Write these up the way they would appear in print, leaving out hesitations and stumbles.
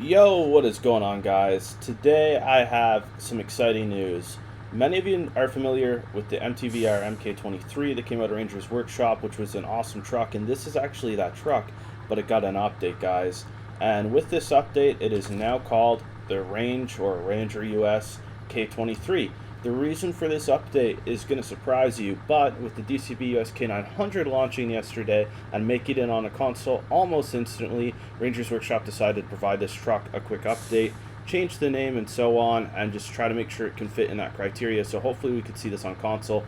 Yo, what is going on, guys? Today I have some exciting news. Many of you are familiar with the MTVR MK23 that came out of Rangers Workshop, which was an awesome truck, and this is actually that truck, but it got an update, guys. And with this update, it is now called the Range or Ranger US-K23. The reason for this update is going to surprise you, but with the DCB US-K900 launching yesterday and making it on a console almost instantly, Rangers Workshop decided to provide this truck a quick update, change the name and so on, and just try to make sure it can fit in that criteria. So hopefully we could see this on console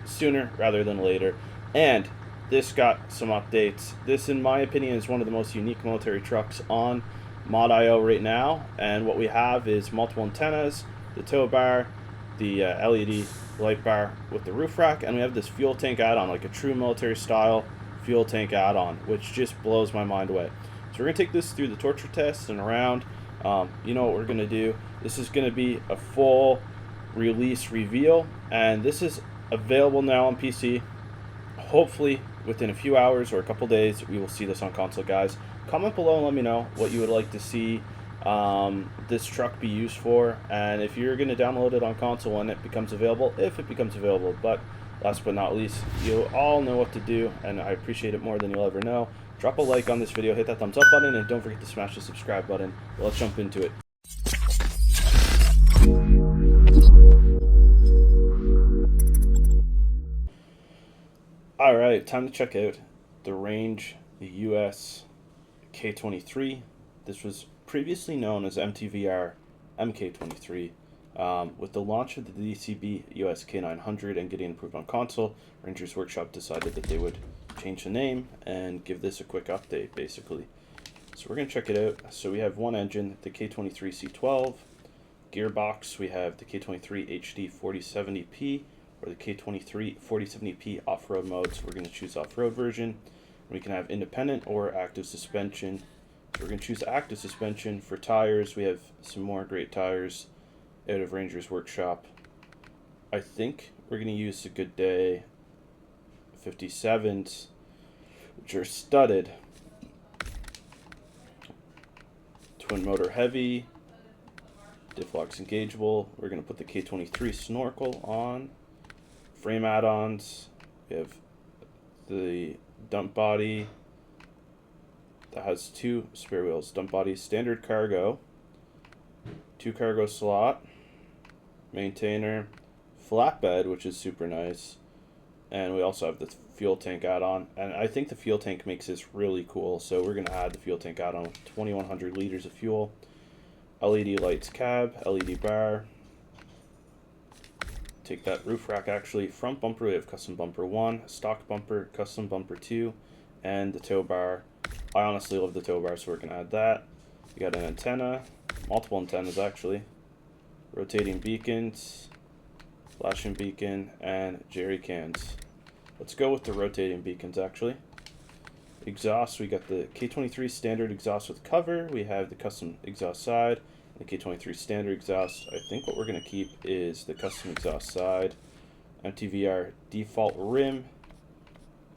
sooner rather than later. And this got some updates. This, in my opinion, is one of the most unique military trucks on Mod.io right now. And what we have is multiple antennas, the tow bar, the LED light bar with the roof rack, and we have this fuel tank add-on, like a true military style fuel tank add-on, which just blows my mind away. So we're going to take this through the torture test and around. You know what we're going to do. This is going to be a full release reveal, and this is available now on PC. Hopefully within a few hours or a couple days we will see this on console, guys. Comment below and let me know what you would like to see this truck be used for, and if you're going to download it on console when it becomes available, if it becomes available. But last but not least, you all know what to do, and I appreciate it more than you'll ever know. Drop a like on this video, hit that thumbs up button, and don't forget to smash the subscribe button. Let's jump into it. Alright, time to check out the Range US K23. This was previously known as MTVR MK23. With the launch of the DCB US-K900 and getting approved on console, Rangers Workshop decided that they would change the name and give this a quick update, basically. So we're going to check it out. So we have one engine, the K23 C12. Gearbox, we have the K23 HD 4070p or the K23 4070p off-road mode. So we're going to choose off-road version. We can have independent or active suspension. So we're going to choose active suspension. For tires, we have some more great tires out of Rangers Workshop. I think we're going to use the Good Day 57s, which are studded. Twin motor heavy, diff locks engageable. We're going to put the K23 snorkel on. Frame add-ons, we have the dump body that has two spare wheels. Dump body, standard cargo, 2 cargo slot, maintainer, flatbed, which is super nice, and we also have the fuel tank add-on. And I think the fuel tank makes this really cool, so we're going to add the fuel tank add-on with 2100 liters of fuel. LED lights cab, LED bar. Take that roof rack, actually. Front bumper, we have custom bumper 1, stock bumper, custom bumper 2, and the tow bar. I honestly love the tow bar, so we're going to add that. We got an antenna, multiple antennas actually, rotating beacons, flashing beacon, and jerry cans. Let's go with the rotating beacons, actually. Exhaust, we got the K23 standard exhaust with cover. We have the custom exhaust side, the K23 standard exhaust. I think what we're going to keep is the custom exhaust side. MTVR default rim.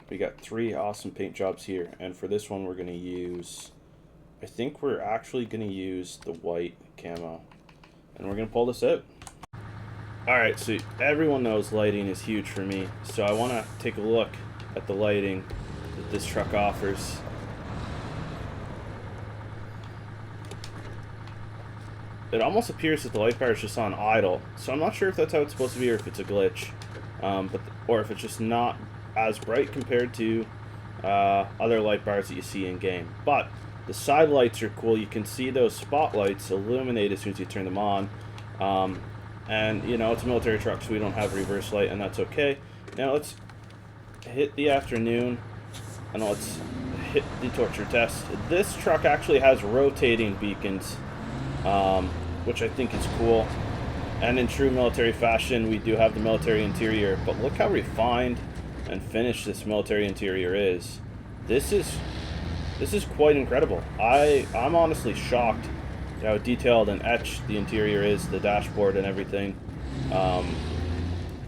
We got 3 awesome paint jobs here, and for this one we're going to use, I think we're actually going to use the white camo, and we're going to pull this out. Alright, so everyone knows lighting is huge for me, so I want to take a look at the lighting that this truck offers. It almost appears that the light bar is just on idle, so I'm not sure if that's how it's supposed to be or if it's a glitch, or if it's just not as bright compared to other light bars that you see in game. But the side lights are cool. You can see those spotlights illuminate as soon as you turn them on. And you know, it's a military truck, so we don't have reverse light, and that's okay. Now let's hit the afternoon and let's hit the torture test. This truck actually has rotating beacons, which I think is cool. And in true military fashion, we do have the military interior, but look how refined and finished this military interior is. This is quite incredible. I'm honestly shocked how detailed and etched the interior is, the dashboard and everything.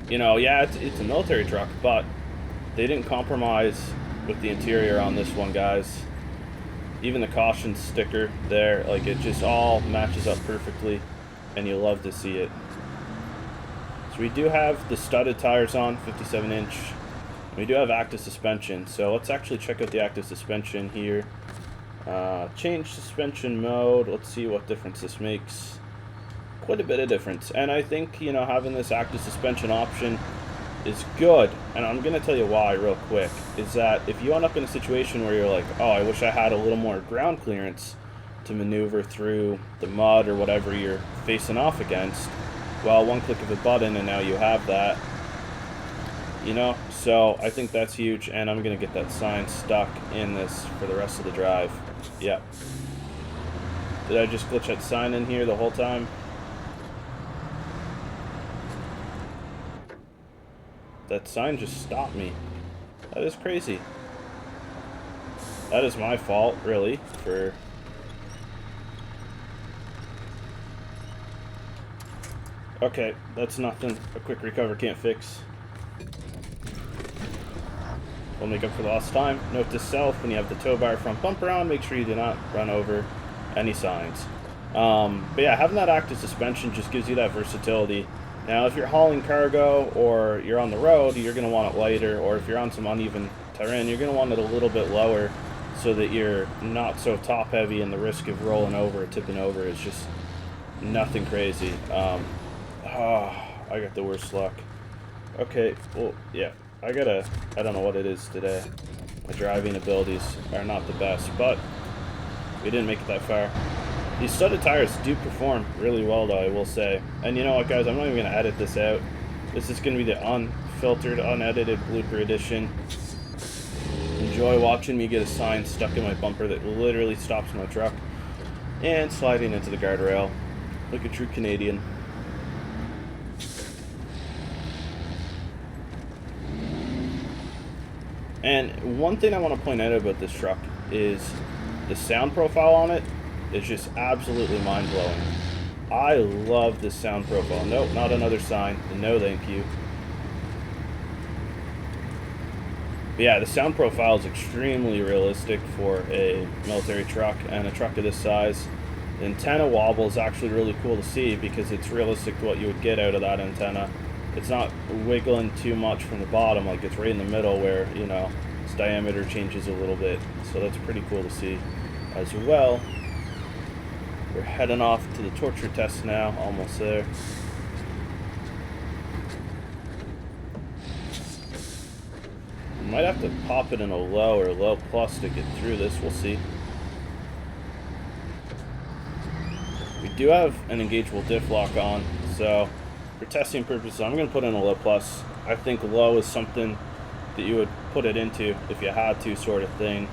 You know, yeah, it's a military truck, but they didn't compromise with the interior on this one, guys. Even the caution sticker there, like it just all matches up perfectly, and you love to see it. So we do have the studded tires on, 57-inch. We do have active suspension, so let's actually check out the active suspension here. Change suspension mode. Let's see what difference this makes. Quite a bit of difference, and I think, you know, having this active suspension option is good, and I'm gonna tell you why real quick. Is that if you end up in a situation where you're like, oh, I wish I had a little more ground clearance to maneuver through the mud or whatever you're facing off against, well, one click of a button and now you have that, you know. So I think that's huge, and I'm gonna get that sign stuck in this for the rest of the drive. Yep. Did I just glitch that sign in here the whole time? That sign just stopped me. That is crazy. That is my fault, really, for... Okay, that's nothing a quick recover can't fix. We'll make up for lost time. Note to self, when you have the tow bar front bumper on, make sure you do not run over any signs. But yeah, having that active suspension just gives you that versatility. Now, if you're hauling cargo or you're on the road, you're going to want it lighter, or if you're on some uneven terrain, you're going to want it a little bit lower so that you're not so top heavy, and the risk of rolling over or tipping over is just nothing crazy. I got the worst luck. Okay, well, yeah, I don't know what it is today. My driving abilities are not the best, but we didn't make it that far. These studded tires do perform really well, though, I will say. And you know what, guys? I'm not even going to edit this out. This is going to be the unfiltered, unedited blooper edition. Enjoy watching me get a sign stuck in my bumper that literally stops my truck and sliding into the guardrail like a true Canadian. And one thing I want to point out about this truck is the sound profile on it is just absolutely mind-blowing. I love this sound profile. Nope, not another sign. No, thank you. But yeah, the sound profile is extremely realistic for a military truck and a truck of this size. The antenna wobble is actually really cool to see because it's realistic to what you would get out of that antenna. It's not wiggling too much from the bottom, like it's right in the middle where, you know, its diameter changes a little bit. So that's pretty cool to see as well. We're heading off to the torture test now, almost there. We might have to pop it in a low or low plus to get through this, we'll see. We do have an engageable diff lock on, so for testing purposes, I'm going to put in a low plus. I think low is something that you would put it into if you had to, sort of thing.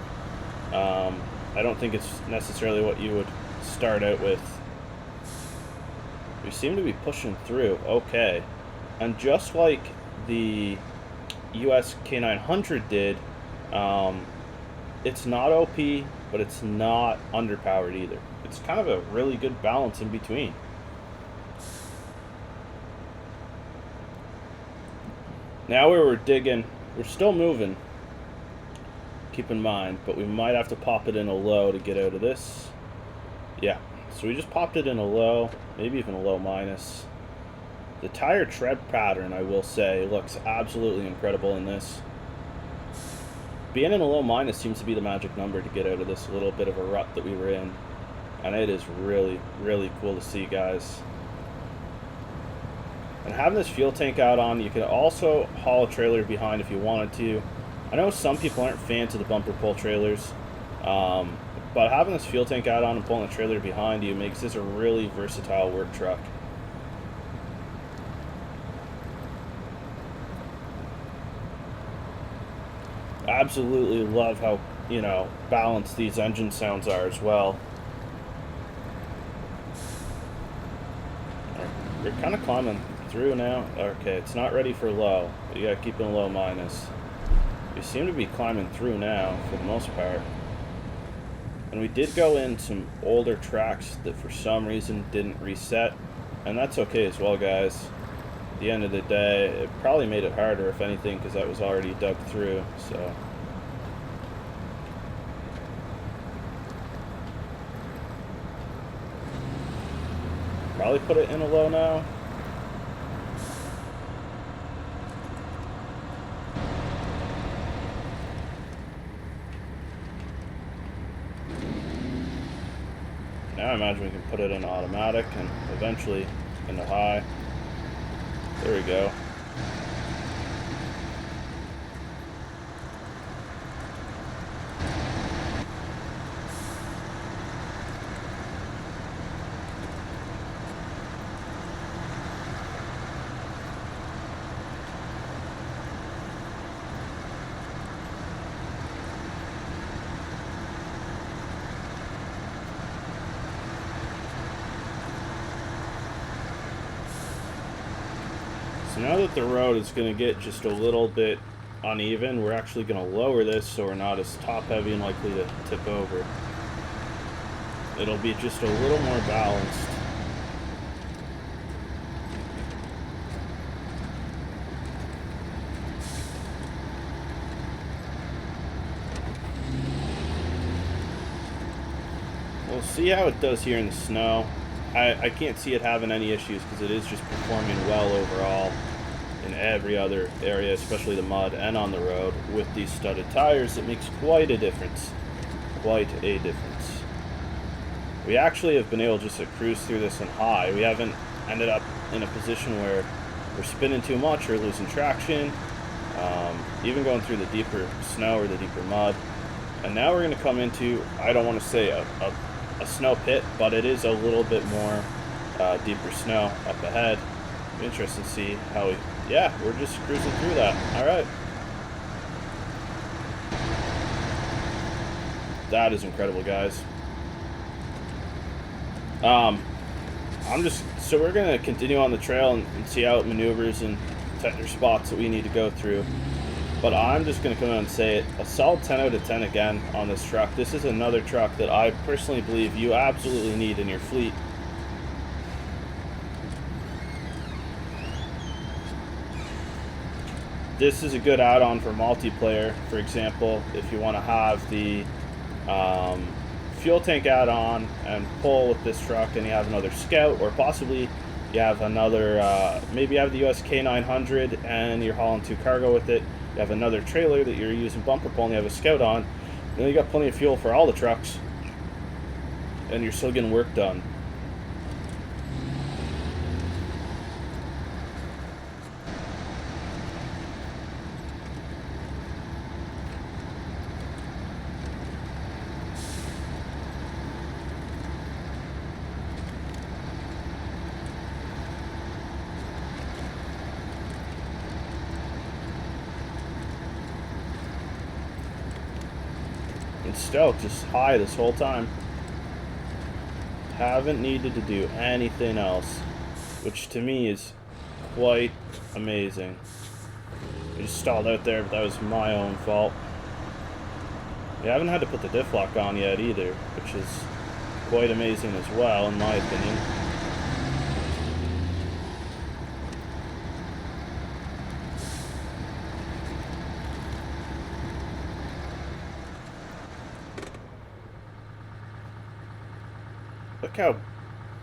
I don't think it's necessarily what you would start out with. We seem to be pushing through. Okay. And just like the US-K900 did, it's not OP, but it's not underpowered either. It's kind of a really good balance in between. Now where we're digging, we're still moving, keep in mind, but we might have to pop it in a low to get out of this. Yeah, so we just popped it in a low, maybe even a low minus. The tire tread pattern, I will say, looks absolutely incredible in this. Being in a low minus seems to be the magic number to get out of this little bit of a rut that we were in. And it is really, really cool to see, guys. And having this fuel tank out on, you could also haul a trailer behind if you wanted to. I know some people aren't fans of the bumper pull trailers, but having this fuel tank out on and pulling a trailer behind you makes this a really versatile work truck. Absolutely love how, you know, balanced these engine sounds are as well. We're kind of climbing through now. Okay, it's not ready for low, but you gotta keep it in low minus. We seem to be climbing through now for the most part. And we did go in some older tracks that for some reason didn't reset, and that's okay as well, guys. At the end of the day, it probably made it harder, if anything, because that was already dug through, so. Probably put it in a low now. Now I imagine we can put it in automatic and eventually in the high. There we go. So now that the road is going to get just a little bit uneven, we're actually going to lower this so we're not as top heavy and likely to tip over. It'll be just a little more balanced. We'll see how it does here in the snow. I can't see it having any issues because it is just performing well overall in every other area, especially the mud and on the road. With these studded tires, it makes quite a difference. Quite a difference. We actually have been able just to cruise through this in high. We haven't ended up in a position where we're spinning too much or losing traction, even going through the deeper snow or the deeper mud. And now we're going to come into, I don't want to say a snow pit, but it is a little bit more deeper snow up ahead. Interesting to see how we, yeah, we're just cruising through that. All right. That is incredible, guys. So we're going to continue on the trail and see how it maneuvers in tighter spots that we need to go through. But I'm just going to come out and say it, a solid 10 out of 10 again on this truck. This is another truck that I personally believe you absolutely need in your fleet. This is a good add-on for multiplayer. For example, if you want to have the fuel tank add-on and pull with this truck and you have another Scout, or possibly you have another, maybe you have the US-K900 and you're hauling 2 cargo with it. You have another trailer that you're using bumper pull and you have a Scout on. Then you got plenty of fuel for all the trucks. And you're still getting work done. And stoked, just high this whole time. Haven't needed to do anything else, which to me is quite amazing. I just stalled out there, but that was my own fault. We haven't had to put the diff lock on yet either, which is quite amazing as well, in my opinion. Look how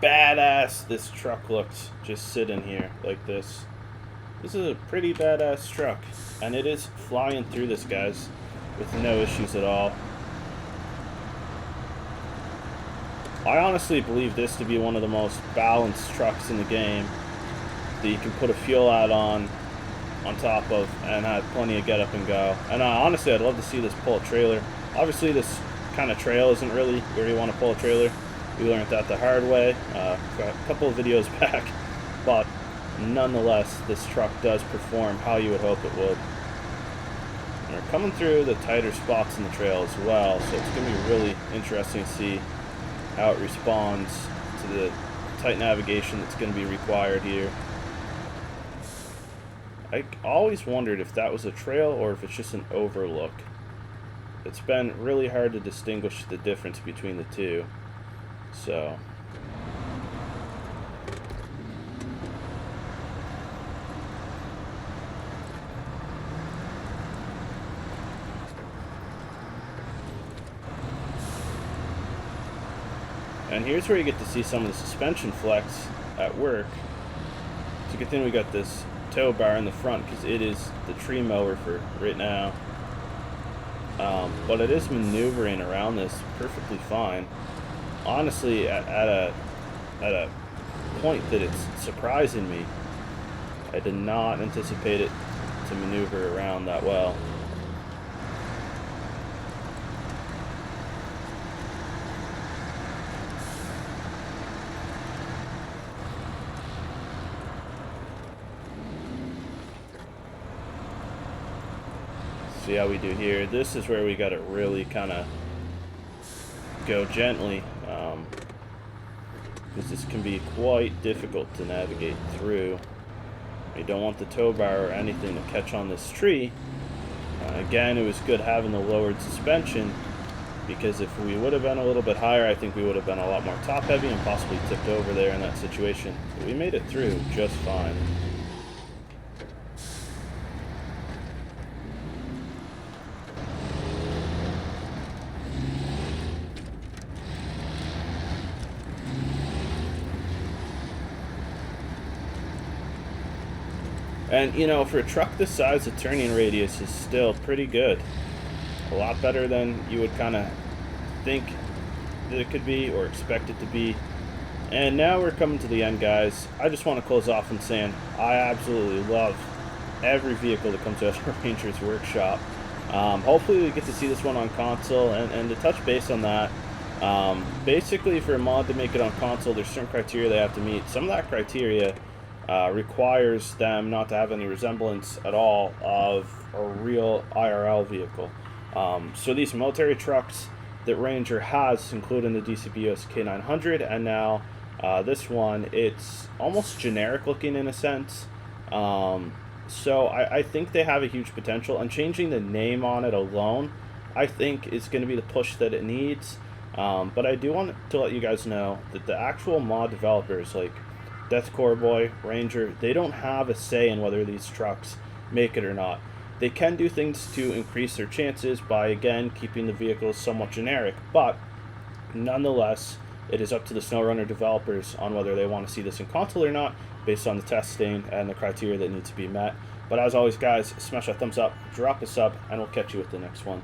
badass this truck looks just sitting here like this. This is a pretty badass truck, and it is flying through this, guys, with no issues at all. I honestly believe this to be one of the most balanced trucks in the game that you can put a fuel add-on on top of and have plenty of get up and go. And honestly, I'd love to see this pull a trailer. Obviously, this kind of trail isn't really where you want to pull a trailer. We learned that the hard way a couple of videos back, but nonetheless, this truck does perform how you would hope it would. And we're coming through the tighter spots in the trail as well, so it's going to be really interesting to see how it responds to the tight navigation that's going to be required here. I always wondered if that was a trail or if it's just an overlook. It's been really hard to distinguish the difference between the two. So and here's where you get to see some of the suspension flex at work. It's a good thing we got this tow bar in the front because it is the tree mower for right now. But it is maneuvering around this perfectly fine. Honestly, at a point that it's surprising me. I did not anticipate it to maneuver around that well. See how we do here. This is where we got to really kind of go gently, because this can be quite difficult to navigate through. You don't want the tow bar or anything to catch on this tree. Again, it was good having the lowered suspension, because if we would have been a little bit higher, I think we would have been a lot more top heavy and possibly tipped over there in that situation. But we made it through just fine. And, you know, for a truck this size, the turning radius is still pretty good. A lot better than you would kind of think that it could be or expect it to be. And now we're coming to the end, guys. I just want to close off and saying I absolutely love every vehicle that comes out of Ranger's Workshop. Hopefully we get to see this one on console, and to touch base on that, basically for a mod to make it on console, there's certain criteria they have to meet. Some of that criteria requires them not to have any resemblance at all of a real IRL vehicle. So these military trucks that Ranger has, including the DCP US-K900, and now this one, it's almost generic looking in a sense. So I think they have a huge potential, and changing the name on it alone, I think, is going to be the push that it needs. But I do want to let you guys know that the actual mod developers, like Deathcore Boy, Ranger, they don't have a say in whether these trucks make it or not. They can do things to increase their chances by, again, keeping the vehicles somewhat generic, but nonetheless, it is up to the SnowRunner developers on whether they want to see this in console or not, based on the testing and the criteria that need to be met. But as always, guys, smash that thumbs up, drop a sub, and we'll catch you with the next one.